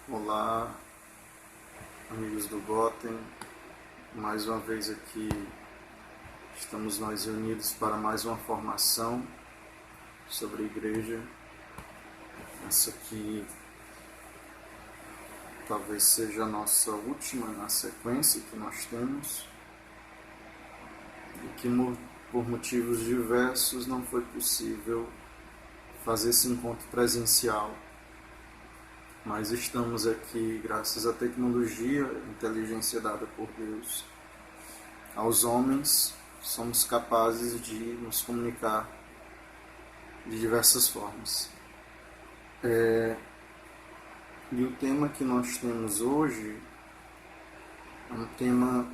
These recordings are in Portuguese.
Olá, amigos do Gotem. Mais uma vez aqui estamos nós reunidos para mais uma formação sobre a igreja. Essa aqui talvez seja a nossa última na sequência que nós temos e que por motivos diversos não foi possível fazer esse encontro presencial. Mas estamos aqui graças à tecnologia, inteligência dada por Deus. Aos homens, somos capazes de nos comunicar de diversas formas. E o tema que nós temos hoje é um tema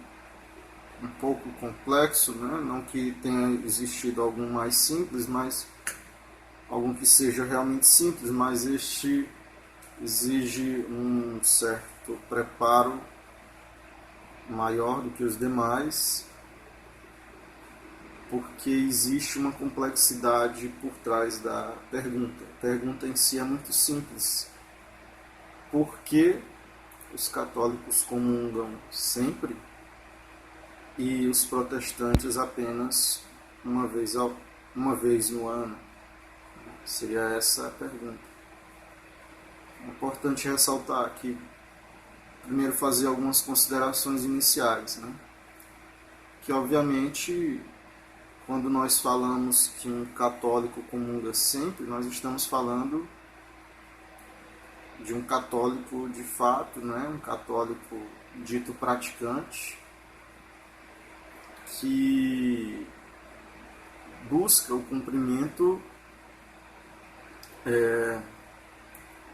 um pouco complexo, né? Não que tenha existido algum mais simples, mas algum que seja realmente simples, mas este exige um certo preparo maior do que os demais, porque existe uma complexidade por trás da pergunta. A pergunta em si é muito simples. Por que os católicos comungam sempre e os protestantes apenas uma vez no ano? Seria essa a pergunta. É importante ressaltar aqui, primeiro fazer algumas considerações iniciais, né? Que obviamente, quando nós falamos que um católico comunga sempre, nós estamos falando de um católico de fato, né? Um católico dito praticante, que busca o cumprimento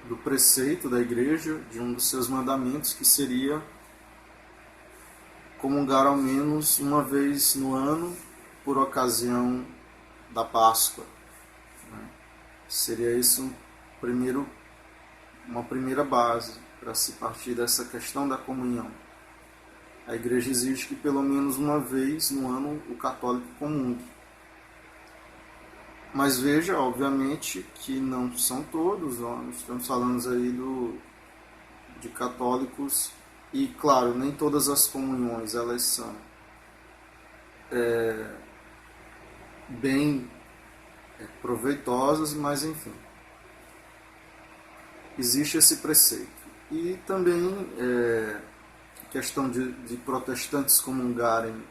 do preceito da igreja, de um dos seus mandamentos, que seria comungar ao menos uma vez no ano por ocasião da Páscoa. Seria isso uma primeira base para se partir dessa questão da comunhão. A igreja exige que pelo menos uma vez no ano o católico comungue. Mas veja, obviamente, que não são todos, nós estamos falando aí de católicos, e claro, nem todas as comunhões elas são bem proveitosas, mas enfim, existe esse preceito. E também a questão de protestantes comungarem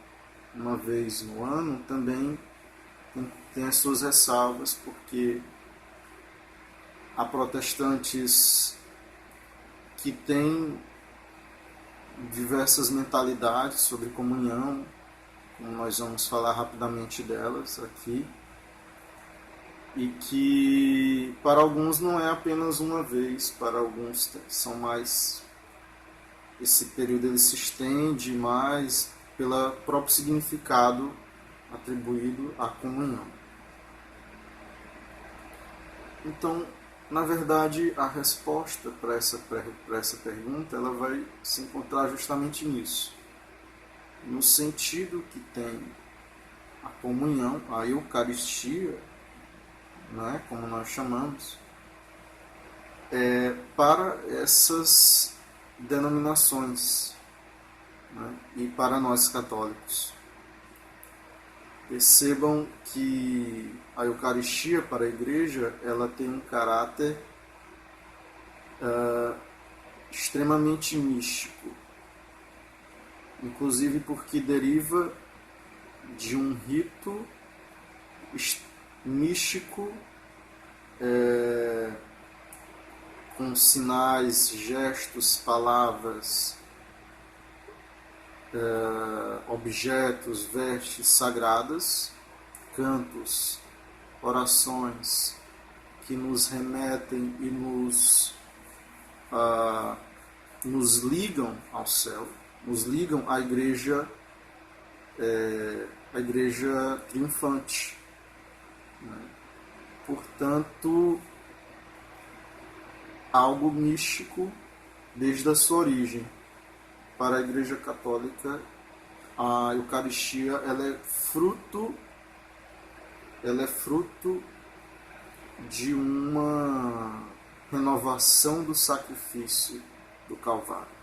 uma vez no ano também tem as suas ressalvas, porque há protestantes que têm diversas mentalidades sobre comunhão, como nós vamos falar rapidamente delas aqui, e que para alguns não é apenas uma vez, para alguns são mais, esse período ele se estende mais pelo próprio significado atribuído à comunhão. Então, na verdade, a resposta para essa pergunta ela vai se encontrar justamente nisso, no sentido que tem a comunhão, a Eucaristia, né, como nós chamamos, para essas denominações, né, e para nós católicos. Percebam que a Eucaristia para a igreja ela tem um caráter extremamente místico, inclusive porque deriva de um rito místico com sinais, gestos, palavras, objetos, vestes sagradas, cantos, orações que nos remetem e nos ligam ao céu, nos ligam à igreja triunfante, né? Portanto, algo místico desde a sua origem. Para a Igreja Católica, a Eucaristia ela é fruto de uma renovação do sacrifício do Calvário.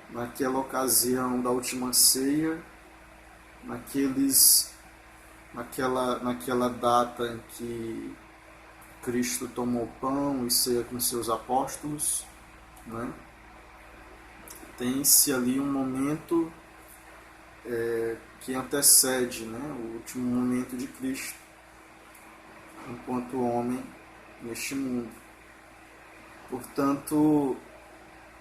Naquela ocasião da última ceia, naquela data em que Cristo tomou pão e ceia com seus apóstolos, né? Tem-se ali um momento que antecede, né, o último momento de Cristo enquanto homem neste mundo. Portanto,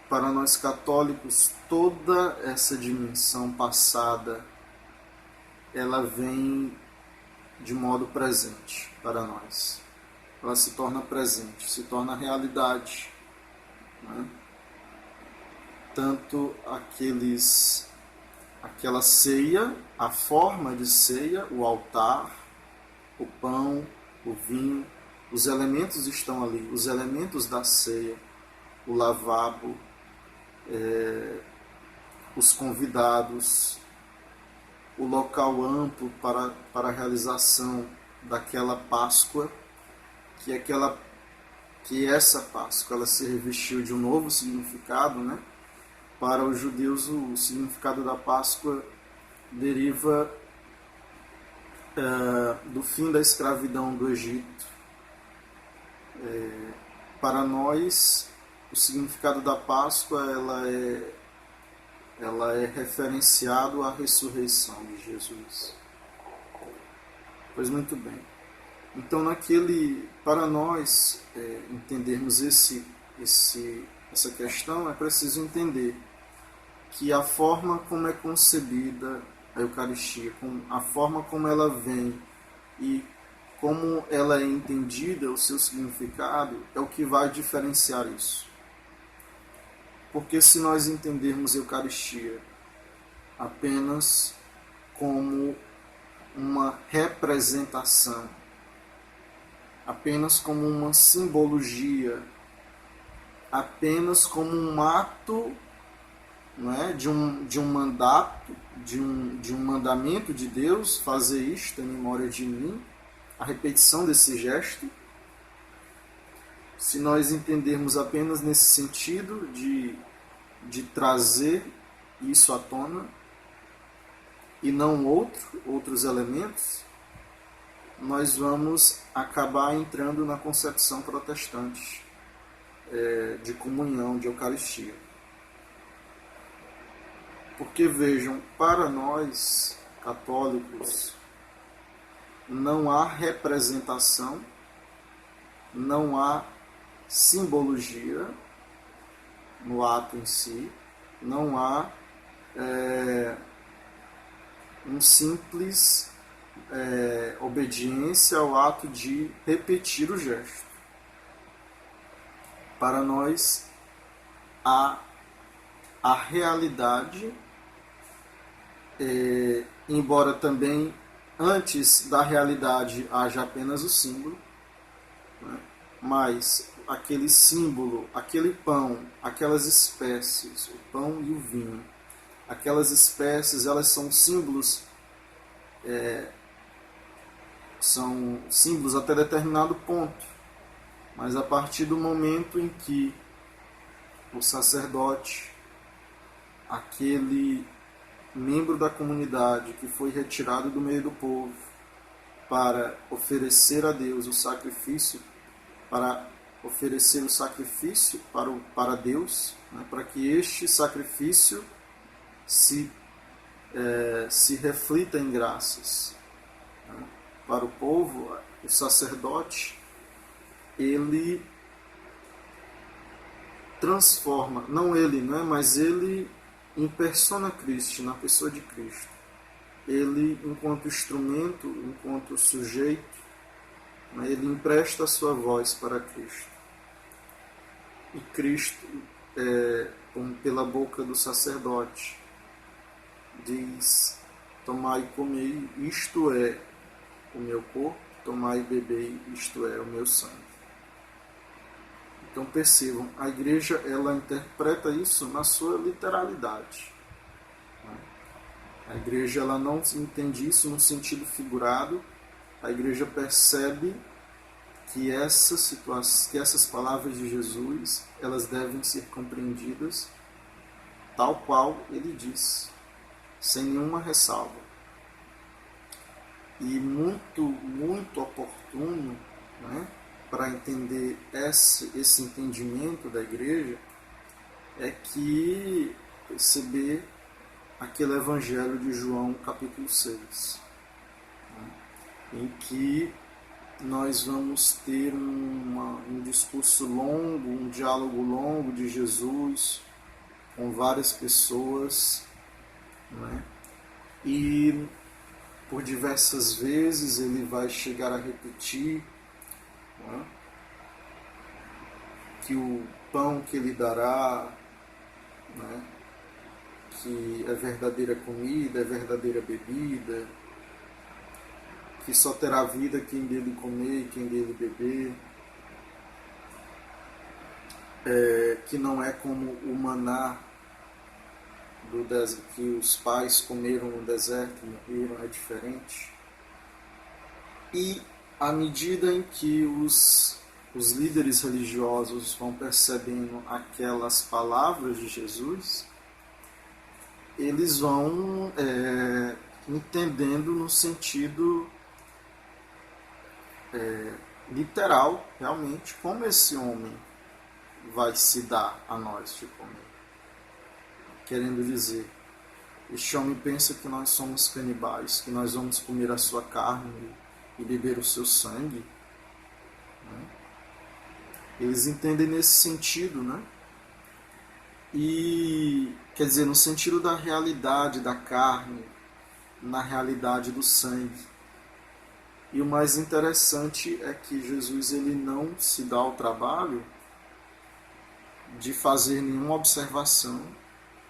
para nós católicos, toda essa dimensão passada, ela vem de modo presente para nós. Ela se torna presente, se torna realidade, né? Tanto aquela ceia, a forma de ceia, o altar, o pão, o vinho, os elementos estão ali, os elementos da ceia, o lavabo, os convidados, o local amplo para a realização daquela Páscoa, que essa Páscoa ela se revestiu de um novo significado, né? Para os judeus, o significado da Páscoa deriva do fim da escravidão do Egito. Para nós, o significado da Páscoa ela é referenciado à ressurreição de Jesus. Pois muito bem. Então, para nós entendermos essa questão, é preciso entender que a forma como é concebida a Eucaristia, a forma como ela vem e como ela é entendida, o seu significado, é o que vai diferenciar isso. Porque se nós entendermos a Eucaristia apenas como uma representação, apenas como uma simbologia, apenas como um ato, não é, de um mandato, de um mandamento de Deus, fazer isto em memória de mim, a repetição desse gesto. Se nós entendermos apenas nesse sentido de trazer isso à tona e não outros elementos, nós vamos acabar entrando na concepção protestante de comunhão, de Eucaristia. Porque vejam, para nós católicos, não há representação, não há simbologia no ato em si, não há um simples obediência ao ato de repetir o gesto. Para nós, há a realidade, embora também antes da realidade haja apenas o símbolo, né? Mas aquele símbolo, aquele pão, aquelas espécies, o pão e o vinho, aquelas espécies, elas são símbolos, até determinado ponto, mas a partir do momento em que o sacerdote, aquele membro da comunidade que foi retirado do meio do povo para oferecer a Deus o sacrifício, para Deus, né, para que este sacrifício se reflita em graças, né, para o povo, o sacerdote, ele transforma, mas ele em persona Christi, na pessoa de Cristo. Ele, enquanto instrumento, enquanto sujeito, né, ele empresta a sua voz para Cristo. E Cristo, pela boca do sacerdote, diz: tomai e comei, isto é o meu corpo, tomai e bebei, isto é o meu sangue. Então percebam, a igreja ela interpreta isso na sua literalidade. A igreja ela não entende isso no sentido figurado. A igreja percebe que essas palavras de Jesus, elas devem ser compreendidas tal qual ele disse, sem nenhuma ressalva. E muito oportuno, né, para entender esse entendimento da igreja é que perceber aquele Evangelho de João capítulo 6, né, em que nós vamos ter um discurso longo, um diálogo longo de Jesus com várias pessoas, né? E por diversas vezes ele vai chegar a repetir, né, que o pão que ele dará, né, que é verdadeira comida, é verdadeira bebida, que só terá vida quem dele comer e quem dele beber, que não é como o maná do deserto, que os pais comeram no deserto e morreram, é diferente. E à medida em que os líderes religiosos vão percebendo aquelas palavras de Jesus, eles vão entendendo no sentido literal, realmente, como esse homem vai se dar a nós de comer. Querendo dizer, este homem pensa que nós somos canibais, que nós vamos comer a sua carne e beber o seu sangue. Né? Eles entendem nesse sentido, né? E, quer dizer, no sentido da realidade da carne, na realidade do sangue. E o mais interessante é que Jesus ele não se dá ao trabalho de fazer nenhuma observação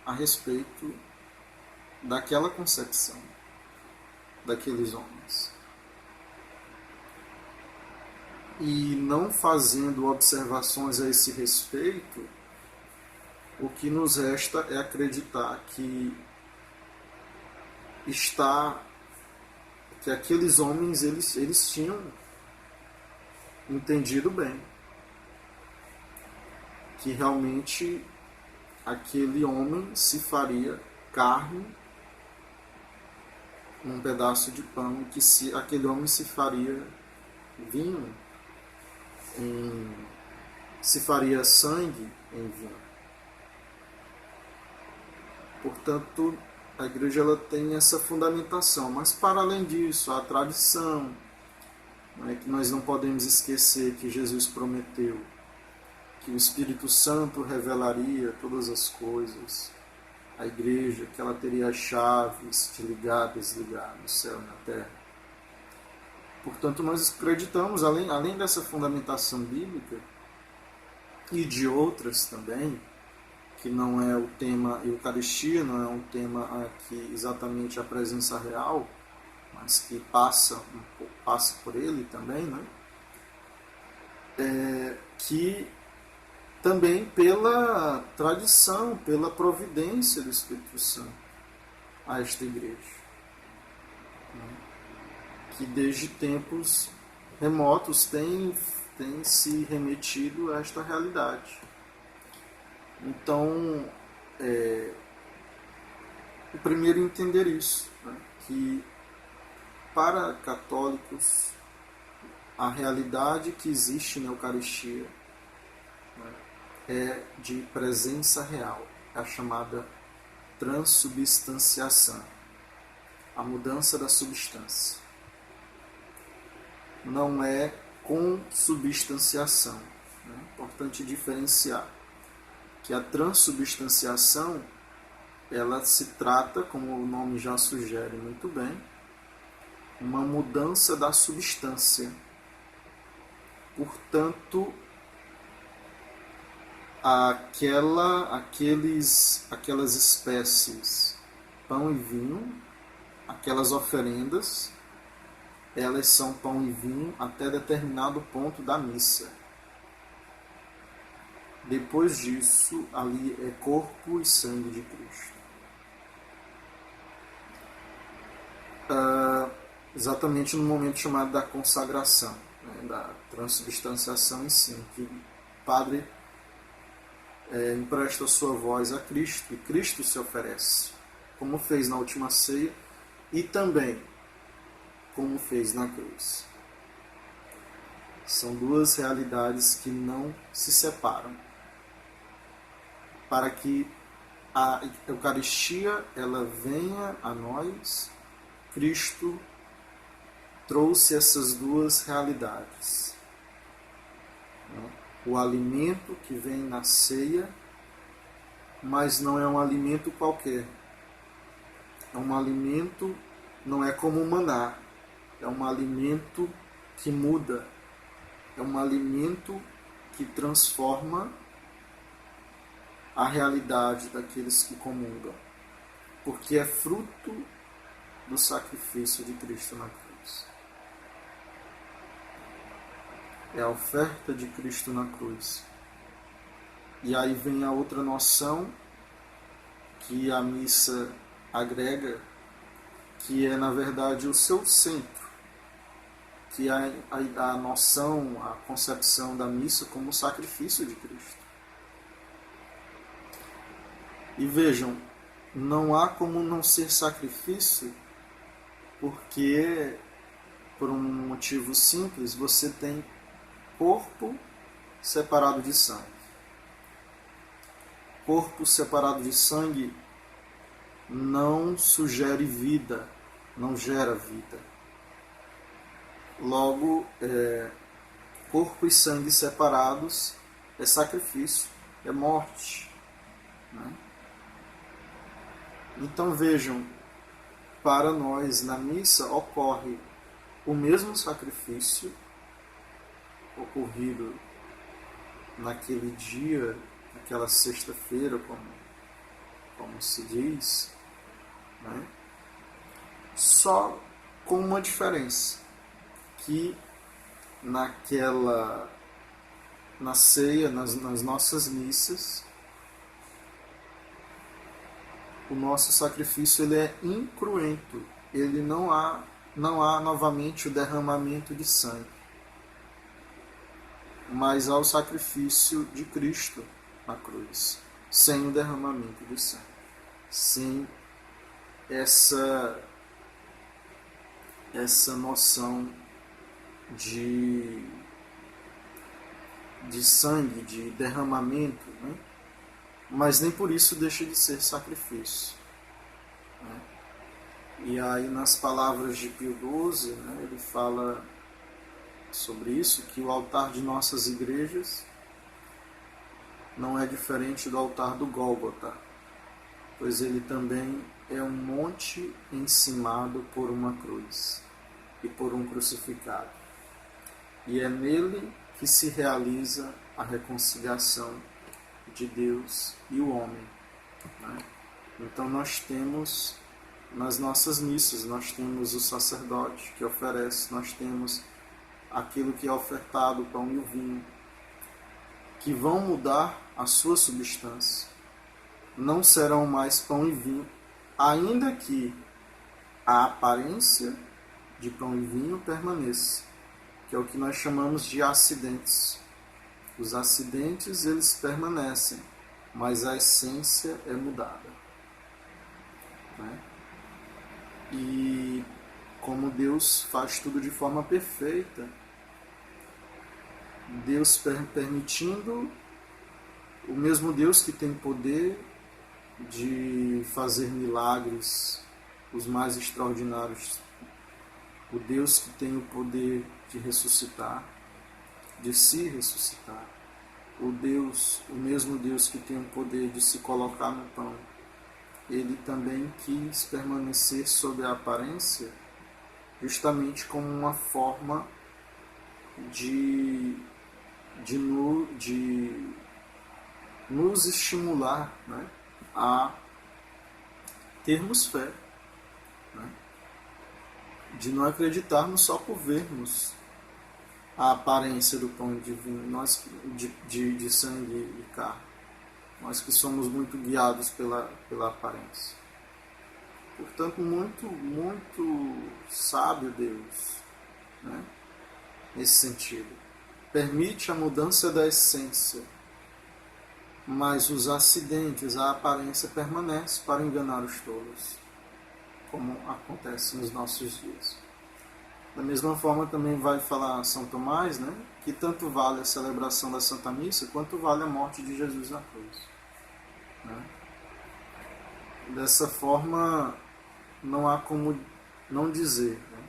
a respeito daquela concepção daqueles homens. E não fazendo observações a esse respeito, o que nos resta é acreditar que aqueles homens eles tinham entendido bem que realmente aquele homem se faria carne num pedaço de pão, que aquele homem se faria vinho, se faria sangue em vinho. Portanto, a igreja ela tem essa fundamentação, mas para além disso, a tradição, né, que nós não podemos esquecer que Jesus prometeu que o Espírito Santo revelaria todas as coisas à igreja, que ela teria as chaves de ligar, desligar no céu e na terra. Portanto, nós acreditamos, além dessa fundamentação bíblica e de outras também, que não é o tema Eucaristia, não é um tema aqui exatamente a presença real, mas que passa por ele também, né? Que também pela tradição, pela providência do Espírito Santo a esta igreja, né? Que desde tempos remotos tem se remetido a esta realidade. Então, o primeiro entender isso, né? Que para católicos a realidade que existe na Eucaristia, né, é de presença real, é a chamada transubstanciação, a mudança da substância. Não é consubstanciação, né? Importante diferenciar que a transubstanciação ela se trata, como o nome já sugere muito bem, uma mudança da substância. Portanto, aquelas espécies, pão e vinho, aquelas oferendas, elas são pão e vinho até determinado ponto da missa. Depois disso, ali é corpo e sangue de Cristo. Exatamente no momento chamado da consagração, né, da transubstanciação em si, que o Padre empresta a sua voz a Cristo, e Cristo se oferece, como fez na última ceia, e também como fez na cruz. São duas realidades que não se separam. Para que a Eucaristia ela venha a nós, Cristo trouxe essas duas realidades. O alimento que vem na ceia, mas não é um alimento qualquer. É um alimento, não é como o maná, é um alimento que muda, é um alimento que transforma a realidade daqueles que comungam, porque é fruto do sacrifício de Cristo na cruz. É a oferta de Cristo na cruz. E aí vem a outra noção que a missa agrega, que é, na verdade, o seu centro, que é a noção, a concepção da missa como sacrifício de Cristo. E vejam, não há como não ser sacrifício, porque, por um motivo simples, você tem corpo separado de sangue. Corpo separado de sangue não sugere vida, não gera vida. Logo, corpo e sangue separados é sacrifício, é morte. Né? Então vejam, para nós na missa ocorre o mesmo sacrifício ocorrido naquele dia, naquela sexta-feira, como se diz, né? Só com uma diferença, que na ceia, nas nossas missas, o nosso sacrifício ele é incruento, ele não há novamente o derramamento de sangue, mas há o sacrifício de Cristo na cruz, sem o derramamento de sangue, sem essa noção de sangue, de derramamento, né? Mas nem por isso deixa de ser sacrifício. Né? E aí nas palavras de Pio XII, né, ele fala sobre isso, que o altar de nossas igrejas não é diferente do altar do Gólgota, pois ele também é um monte encimado por uma cruz e por um crucificado. E é nele que se realiza a reconciliação de Deus e o homem. Né? Então nós temos, nas nossas missas, nós temos o sacerdote que oferece, nós temos aquilo que é ofertado, o pão e o vinho, que vão mudar a sua substância. Não serão mais pão e vinho, ainda que a aparência de pão e vinho permaneça, que é o que nós chamamos de acidentes. Os acidentes, eles permanecem, mas a essência é mudada. Né? E como Deus faz tudo de forma perfeita, Deus permitindo, o mesmo Deus que tem poder de fazer milagres, os mais extraordinários, o Deus que tem o poder de ressuscitar, de se ressuscitar, o mesmo Deus que tem o poder de se colocar no pão, ele também quis permanecer sob a aparência, justamente como uma forma de nos estimular, né, a termos fé, né, de não acreditarmos só por vermos a aparência do pão de vinho, nós de sangue e carne, nós que somos muito guiados pela aparência. Portanto, muito, muito sábio Deus, né? nesse sentido. Permite a mudança da essência, mas os acidentes, a aparência permanece para enganar os tolos, como acontece nos nossos dias. Da mesma forma também vai falar São Tomás, né, que tanto vale a celebração da Santa Missa, quanto vale a morte de Jesus na cruz. Né? Dessa forma, não há como não dizer, né,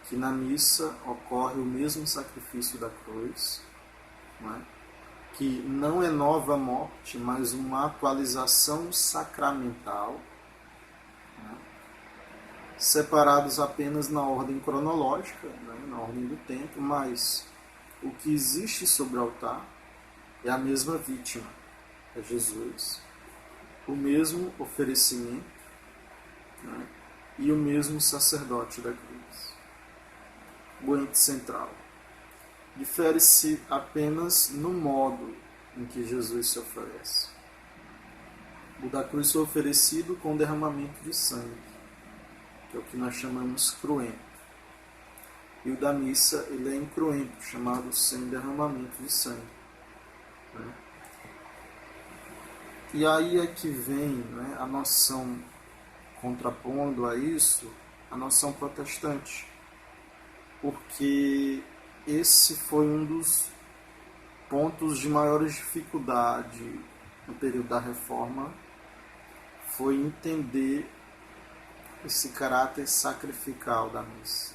que na missa ocorre o mesmo sacrifício da cruz, né, que não é nova morte, mas uma atualização sacramental, né, separados apenas na ordem cronológica, né, na ordem do tempo, mas o que existe sobre o altar é a mesma vítima, é Jesus, o mesmo oferecimento, né, e o mesmo sacerdote da cruz. O ente central. Difere-se apenas no modo em que Jesus se oferece. O da cruz foi oferecido com derramamento de sangue, que é o que nós chamamos cruento. E o da missa, ele é incruento, chamado sem derramamento de sangue. Né? E aí é que vem, né, a noção, contrapondo a isso, a noção protestante. Porque esse foi um dos pontos de maior dificuldade no período da Reforma, foi entender esse caráter sacrificial da missa.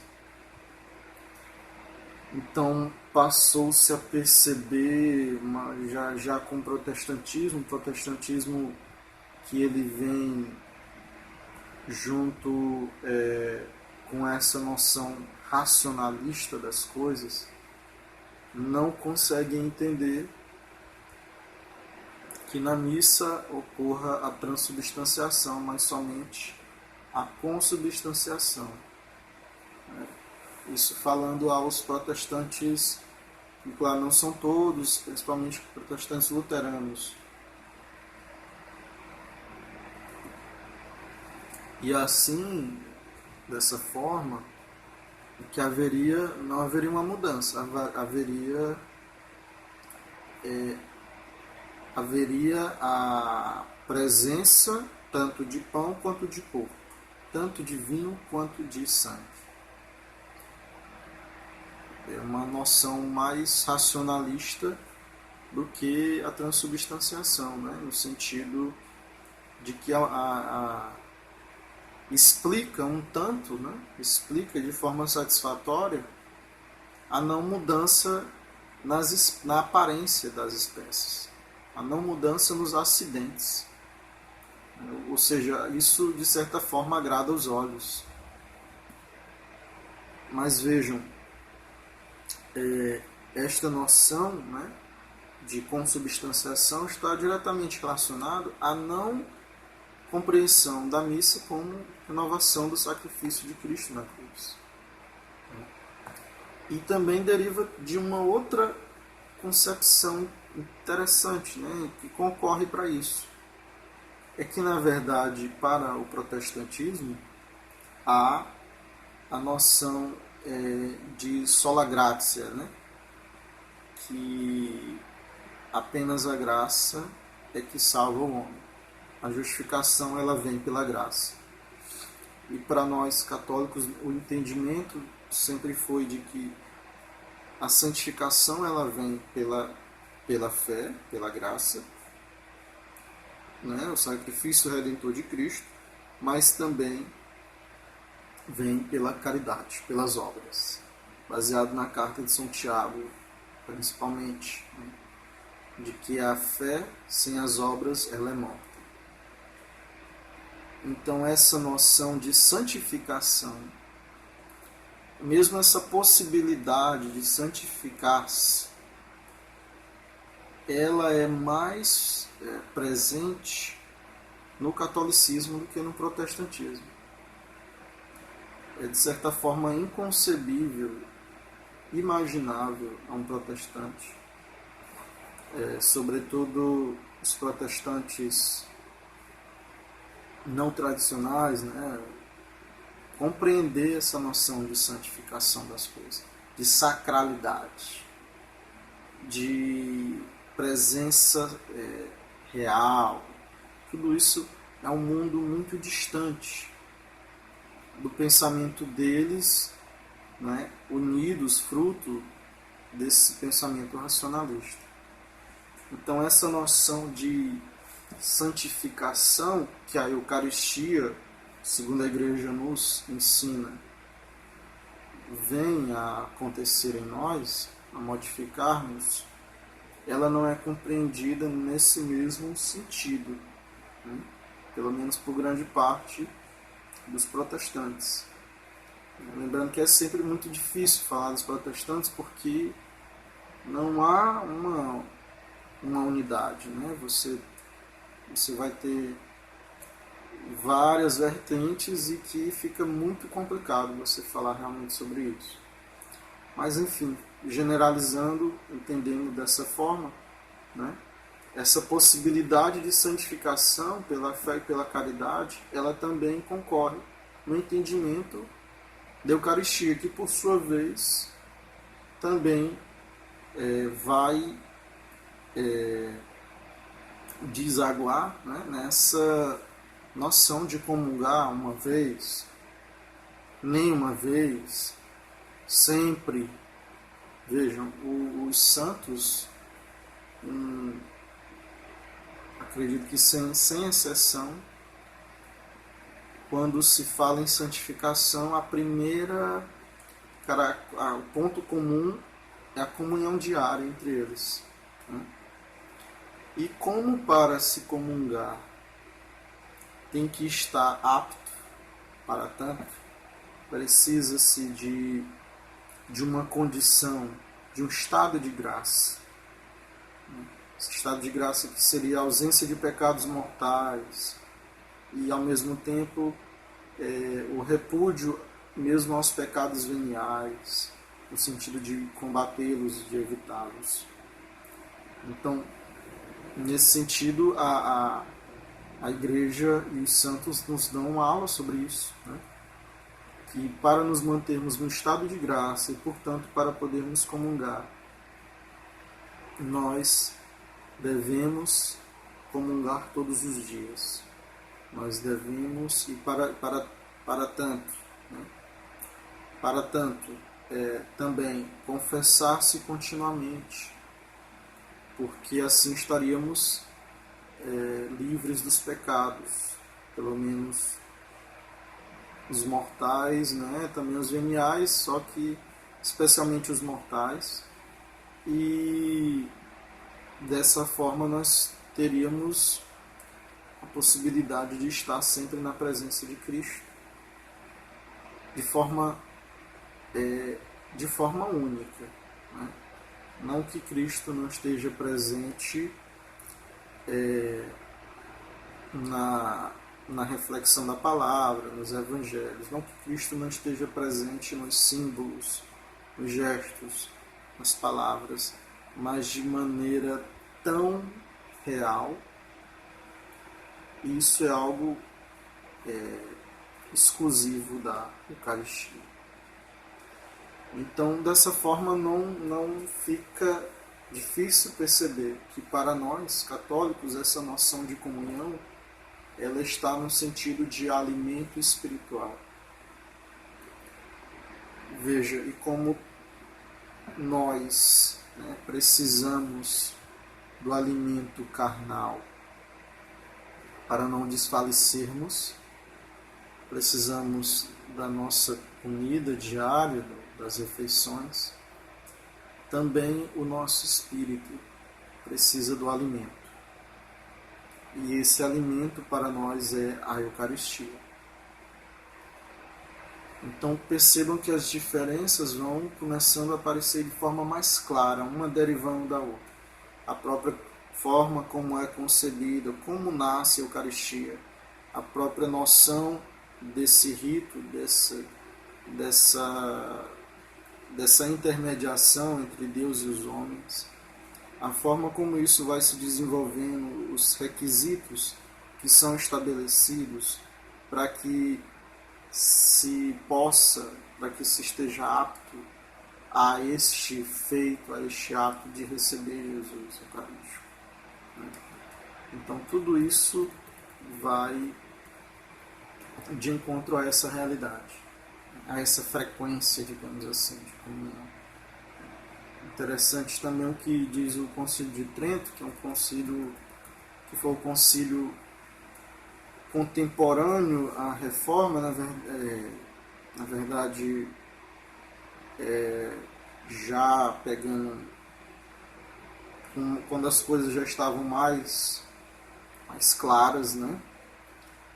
Então passou-se a perceber, já com o protestantismo que ele vem junto com essa noção racionalista das coisas, não consegue entender que na missa ocorra a transubstanciação, mas somente a consubstanciação. Isso falando aos protestantes, que claro, não são todos, principalmente protestantes luteranos. E assim, dessa forma, que não haveria uma mudança, haveria a presença tanto de pão quanto de corpo, tanto de vinho quanto de sangue. É uma noção mais racionalista do que a transubstanciação, né? No sentido de que explica um tanto, né? Explica de forma satisfatória a não mudança na aparência das espécies, a não mudança nos acidentes. Ou seja, isso de certa forma agrada aos olhos. Mas vejam, esta noção, né, de consubstanciação está diretamente relacionado à não compreensão da missa como renovação do sacrifício de Cristo na cruz. E também deriva de uma outra concepção interessante, né, que concorre para isso. É que, na verdade, para o protestantismo, há a noção de sola gratia, né, que apenas a graça é que salva o homem. A justificação ela vem pela graça. E para nós católicos o entendimento sempre foi de que a santificação ela vem pela fé, pela graça, né, o sacrifício redentor de Cristo, mas também vem pela caridade, pelas obras, baseado na carta de São Tiago, principalmente, né, de que a fé sem as obras ela é morta. Então essa noção de santificação, mesmo essa possibilidade de santificar-se, ela é mais presente no catolicismo do que no protestantismo. É de certa forma inconcebível, imaginável a um protestante, sobretudo os protestantes não tradicionais, né, compreender essa noção de santificação das coisas. de sacralidade, de presença real. Tudo isso é um mundo muito distante do pensamento deles, né, unidos, fruto desse pensamento racionalista. Então essa noção de santificação que a Eucaristia, segundo a Igreja nos ensina, vem a acontecer em nós, a modificarmos, ela não é compreendida nesse mesmo sentido, né? Pelo menos por grande parte dos protestantes. Lembrando que é sempre muito difícil falar dos protestantes porque não há uma unidade, né? Você vai ter várias vertentes e que fica muito complicado você falar realmente sobre isso. Mas enfim, generalizando, entendendo dessa forma, né? Essa possibilidade de santificação pela fé e pela caridade, ela também concorre no entendimento da Eucaristia, que por sua vez também vai desaguar, né, nessa noção de comungar uma vez, nem uma vez, sempre. Vejam, os santos, acredito que sem exceção, quando se fala em santificação, o ponto comum é a comunhão diária entre eles, né? E como para se comungar tem que estar apto para tanto, precisa-se de uma condição, de um estado de graça. Esse estado de graça que seria a ausência de pecados mortais e, ao mesmo tempo, o repúdio mesmo aos pecados veniais, no sentido de combatê-los, de evitá-los. Então, nesse sentido, a Igreja e os santos nos dão uma aula sobre isso, né? Que para nos mantermos no estado de graça e, portanto, para podermos comungar, nós devemos comungar todos os dias. Nós devemos, e para tanto, né? Para tanto, também confessar-se continuamente, porque assim estaríamos livres dos pecados, pelo menos os mortais, né? Também os veniais, só que especialmente os mortais, e dessa forma nós teríamos a possibilidade de estar sempre na presença de Cristo de forma única, né? Não que Cristo não esteja presente na reflexão da palavra, nos evangelhos, não que Cristo não esteja presente nos símbolos, nos gestos, nas palavras, mas de maneira tão real. Isso é algo exclusivo da Eucaristia. Então, dessa forma, não fica difícil perceber que para nós, católicos, essa noção de comunhão, ela está no sentido de alimento espiritual. Veja, e como nós, né, precisamos do alimento carnal para não desfalecermos, precisamos da nossa comida diária, das refeições, também o nosso espírito precisa do alimento. E esse alimento para nós é a Eucaristia. Então percebam que as diferenças vão começando a aparecer de forma mais clara, uma derivando da outra. A própria forma como é concebida, como nasce a Eucaristia, a própria noção desse rito, dessa intermediação entre Deus e os homens, a forma como isso vai se desenvolvendo, os requisitos que são estabelecidos para que se esteja apto a este feito, a este ato de receber Jesus Eucarístico. Então tudo isso vai de encontro a essa realidade, a essa frequência, digamos assim, de comunhão. Interessante também o que diz o Concílio de Trento, que é um concílio que foi o concílio contemporâneo à Reforma, na verdade, já pegando quando as coisas já estavam mais claras, né?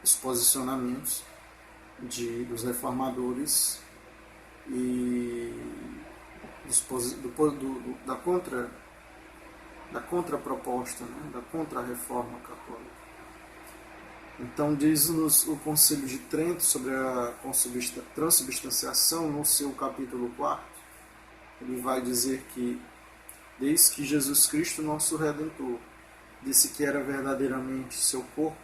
Os posicionamentos dos reformadores e da contraproposta, né? Da contra-reforma católica. Então diz-nos o Concílio de Trento sobre a transubstanciação, no seu capítulo 4, ele vai dizer que desde que Jesus Cristo, nosso Redentor, disse que era verdadeiramente seu corpo,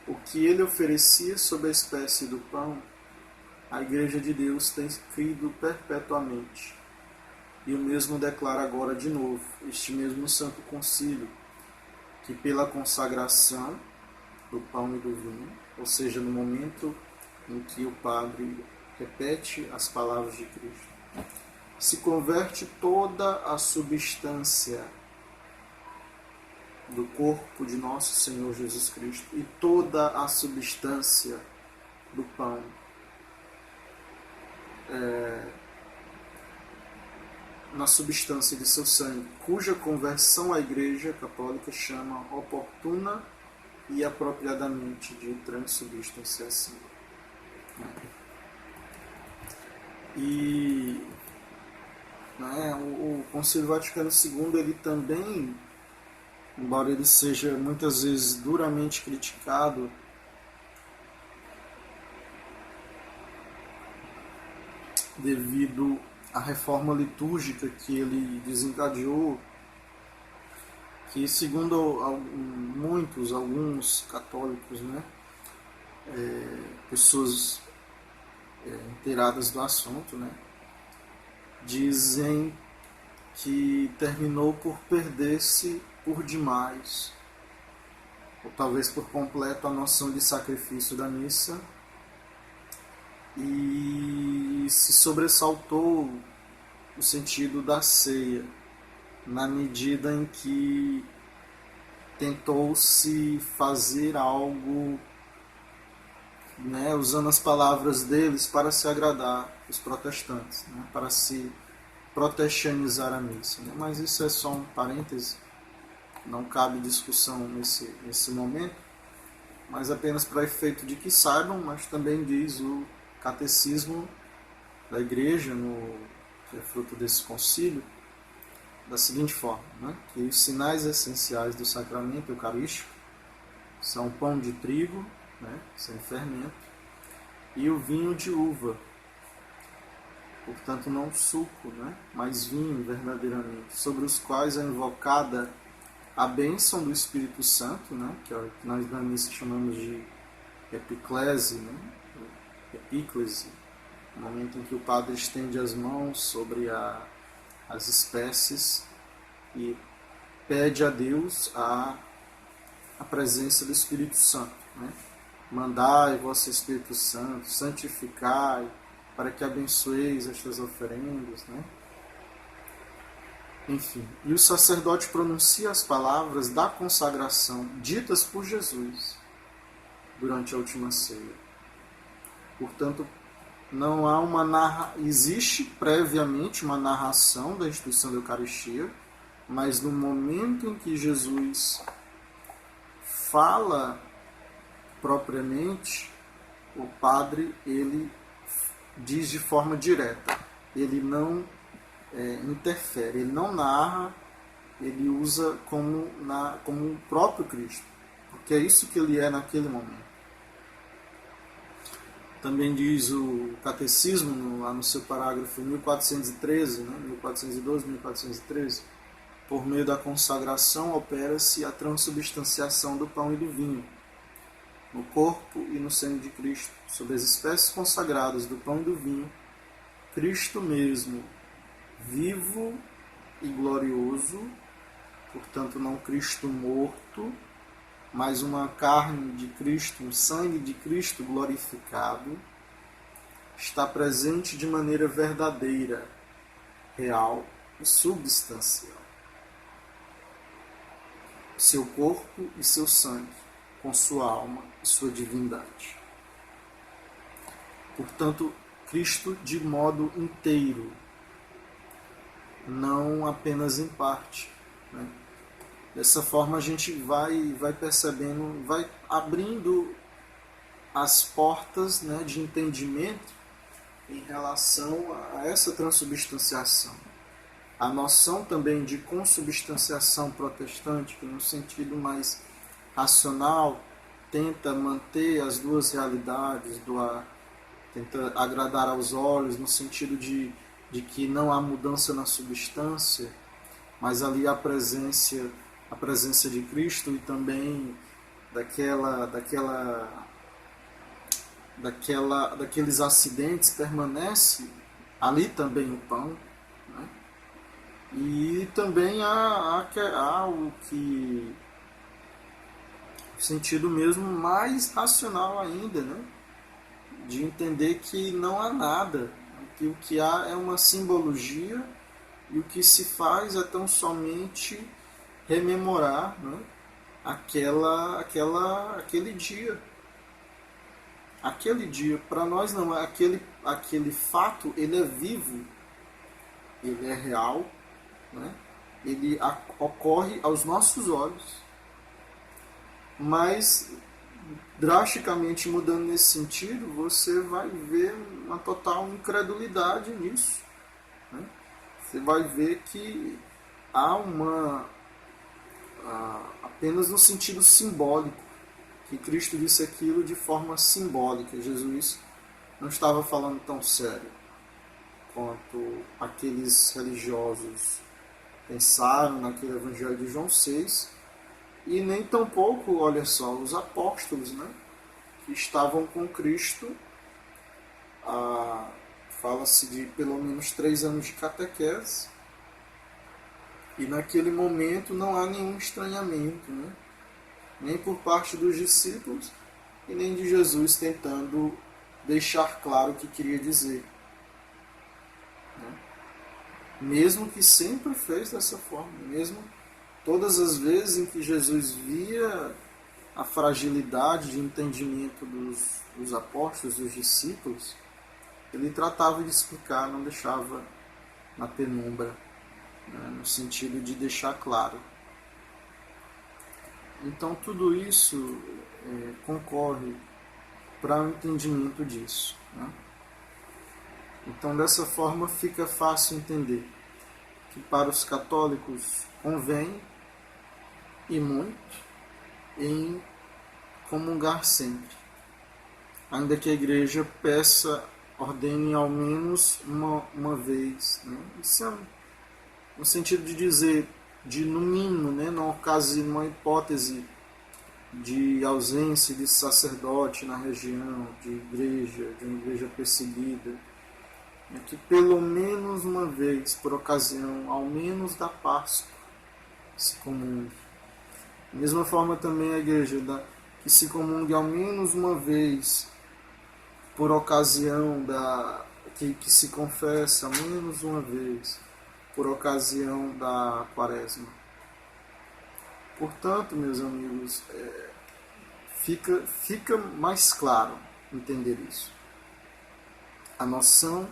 o que ele oferecia sob a espécie do pão, a Igreja de Deus tem crido perpetuamente. E o mesmo declara agora de novo, este mesmo Santo Concílio, que pela consagração do pão e do vinho, ou seja, no momento em que o padre repete as palavras de Cristo, se converte toda a substância do corpo de nosso Senhor Jesus Cristo e toda a substância do pão na substância de seu sangue, cuja conversão a Igreja Católica chama oportuna e apropriadamente de transubstanciação. E o Concílio Vaticano II, ele também, embora ele seja muitas vezes duramente criticado, devido à reforma litúrgica que ele desencadeou, que segundo alguns católicos, né, pessoas inteiradas do assunto, né, dizem que terminou por perder-se por demais, ou talvez por completo, a noção de sacrifício da missa, e se sobressaltou o sentido da ceia, na medida em que tentou-se fazer algo, né, usando as palavras deles, para se agradar os protestantes, né, para se protestanizar a missa. Né? Mas isso é só um parêntese, não cabe discussão nesse momento, mas apenas para efeito de que saibam, mas também diz o Catecismo da Igreja, que é fruto desse concílio, da seguinte forma, né? Que os sinais essenciais do sacramento eucarístico são o pão de trigo, né, sem fermento, e o vinho de uva, portanto não suco, né, mas vinho verdadeiramente, sobre os quais é invocada a bênção do Espírito Santo, né, que é o que nós na missa chamamos de epiclese, né, epíclese, no momento em que o padre estende as mãos sobre as espécies e pede a Deus a presença do Espírito Santo, né? Mandai vosso Espírito Santo, santificai, para que abençoeis estas oferendas, né? Enfim, e o sacerdote pronuncia as palavras da consagração ditas por Jesus durante a última ceia. Portanto, não há existe previamente uma narração da instituição da Eucaristia, mas no momento em que Jesus fala propriamente, o padre ele diz de forma direta, ele não interfere, ele não narra, ele usa como o próprio Cristo, porque é isso que ele é naquele momento. Também diz o Catecismo, lá no seu parágrafo 1413, né, 1412, 1413, por meio da consagração opera-se a transubstanciação do pão e do vinho, no corpo e no sangue de Cristo, sobre as espécies consagradas do pão e do vinho, Cristo mesmo, vivo e glorioso, portanto não Cristo morto, mas uma carne de Cristo, um sangue de Cristo glorificado, está presente de maneira verdadeira, real e substancial. Seu corpo e seu sangue, com sua alma e sua divindade. Portanto, Cristo de modo inteiro, não apenas em parte, né? Dessa forma a gente vai percebendo, vai abrindo as portas, né, de entendimento em relação a essa transubstanciação. A noção também de consubstanciação protestante, que no sentido mais racional tenta manter as duas realidades, tenta agradar aos olhos, no sentido de que não há mudança na substância, mas ali a presença de Cristo e também daqueles acidentes permanece ali também o pão, né? E também há o sentido mesmo mais racional ainda, né? De entender que não há nada, que o que há é uma simbologia e o que se faz é tão somente rememorar, né, aquele dia. Aquele dia, para nós não, aquele fato, ele é vivo, ele é real, né? Ele ocorre aos nossos olhos, mas drasticamente mudando nesse sentido, você vai ver uma total incredulidade nisso, né? Você vai ver que há apenas no sentido simbólico, que Cristo disse aquilo de forma simbólica. Jesus não estava falando tão sério quanto aqueles religiosos pensaram naquele Evangelho de João 6, e nem tampouco, olha só, os apóstolos, né, que estavam com Cristo, fala-se de pelo menos 3 anos de catequese, e naquele momento não há nenhum estranhamento, né, nem por parte dos discípulos e nem de Jesus tentando deixar claro o que queria dizer, né? Mesmo que sempre fez dessa forma, mesmo todas as vezes em que Jesus via a fragilidade de entendimento dos apóstolos, dos discípulos, ele tratava de explicar, não deixava na penumbra, né, no sentido de deixar claro. Então tudo isso concorre para o entendimento disso, né? Então dessa forma fica fácil entender que para os católicos convém e muito em comungar sempre, ainda que a igreja peça, ordene ao menos uma vez, né? Isso é no sentido de dizer, de no mínimo, né, numa hipótese de ausência de sacerdote na região, de uma igreja perseguida, né, que pelo menos uma vez, por ocasião, ao menos da Páscoa, se comungue. Da mesma forma também a igreja que se comungue ao menos uma vez, por ocasião que se confesse ao menos uma vez, por ocasião da Quaresma. Portanto, meus amigos, fica mais claro entender isso. A noção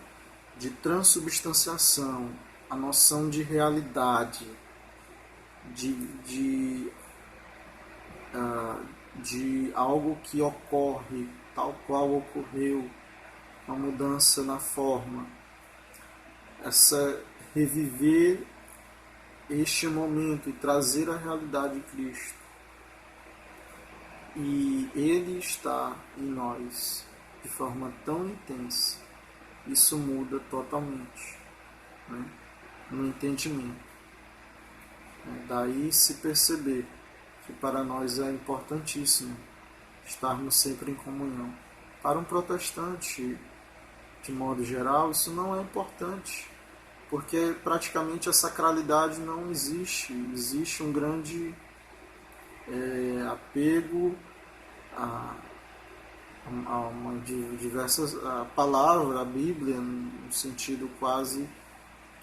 de transubstanciação, a noção de realidade, de algo que ocorre tal qual ocorreu, uma mudança na forma, reviver este momento e trazer a realidade de Cristo. E Ele está em nós de forma tão intensa, isso muda totalmente, né, no entendimento. Daí se perceber que para nós é importantíssimo estarmos sempre em comunhão. Para um protestante, de modo geral, isso não é importante. porque praticamente a sacralidade não existe. Existe um grande apego a uma diversas a palavra, a Bíblia, no sentido quase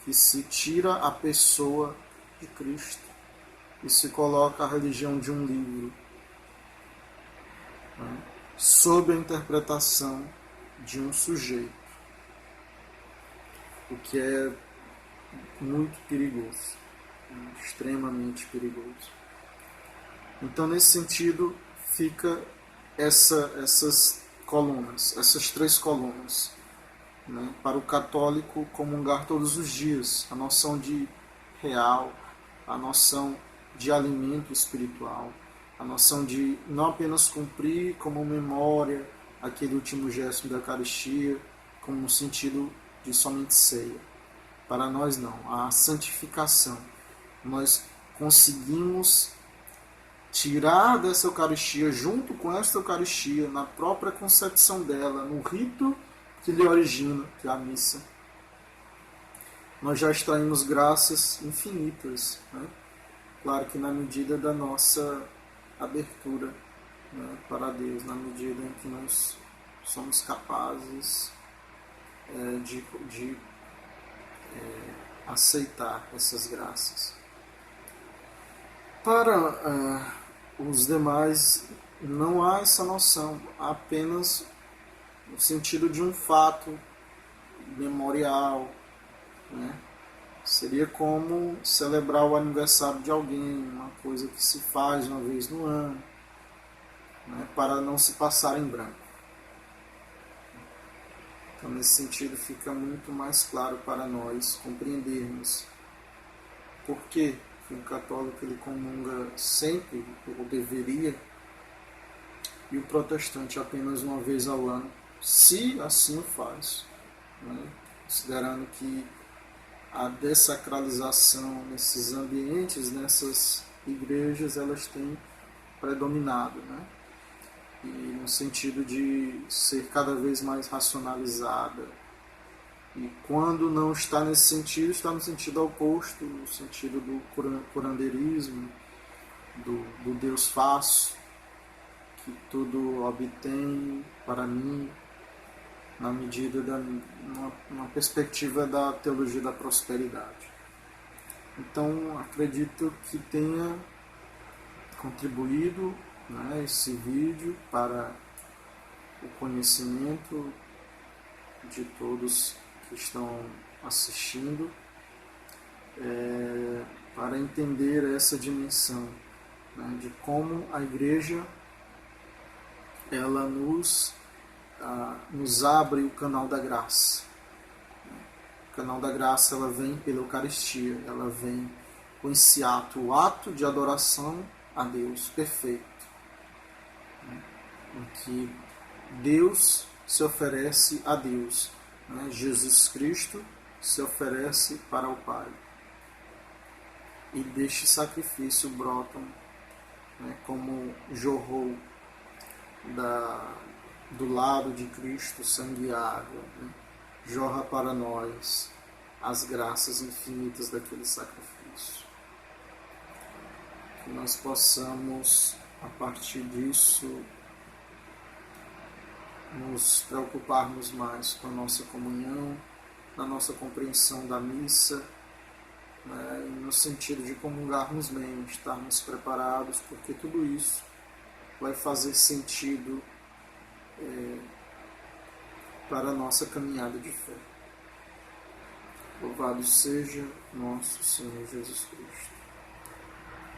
que se tira a pessoa de Cristo e se coloca a religião de um livro, né, sob a interpretação de um sujeito, o que é muito perigoso, né, extremamente perigoso. Então, nesse sentido, fica essas colunas, essas 3 colunas, né, para o católico comungar todos os dias, a noção de real, a noção de alimento espiritual, a noção de não apenas cumprir como memória aquele último gesto da Eucaristia, como no sentido de somente ceia. Para nós não, a santificação. Nós conseguimos tirar dessa Eucaristia, junto com esta Eucaristia, na própria concepção dela, no rito que lhe origina, que é a missa, nós já extraímos graças infinitas, né? Claro que na medida da nossa abertura, né, para Deus, na medida em que nós somos capazes de aceitar essas graças. Para os demais, não há essa noção, há apenas o sentido de um fato memorial, né? Seria como celebrar o aniversário de alguém, uma coisa que se faz uma vez no ano, né, para não se passar em branco. Então, nesse sentido, fica muito mais claro para nós compreendermos por que um católico ele comunga sempre, ou deveria, e o protestante apenas uma vez ao ano, se assim o faz, né, considerando que a dessacralização nesses ambientes, nessas igrejas, elas têm predominado, né? E no sentido de ser cada vez mais racionalizada. E quando não está nesse sentido, está no sentido oposto, no sentido do curandeirismo, do Deus faço, que tudo obtém para mim, na medida numa perspectiva da teologia da prosperidade. Então, acredito que tenha contribuído, né, esse vídeo para o conhecimento de todos que estão assistindo, para entender essa dimensão, né, de como a Igreja ela nos abre o canal da graça. O canal da graça ela vem pela Eucaristia, ela vem com esse ato, o ato de adoração a Deus perfeito, né, em que Deus se oferece a Deus, né, Jesus Cristo se oferece para o Pai, e deste sacrifício brotam, né, como jorrou do lado de Cristo sangue e água, né, jorra para nós as graças infinitas daquele sacrifício. Que nós possamos, a partir disso, nos preocuparmos mais com a nossa comunhão, na nossa compreensão da missa, né, no sentido de comungarmos bem, estarmos preparados, porque tudo isso vai fazer sentido para a nossa caminhada de fé. Louvado seja nosso Senhor Jesus Cristo.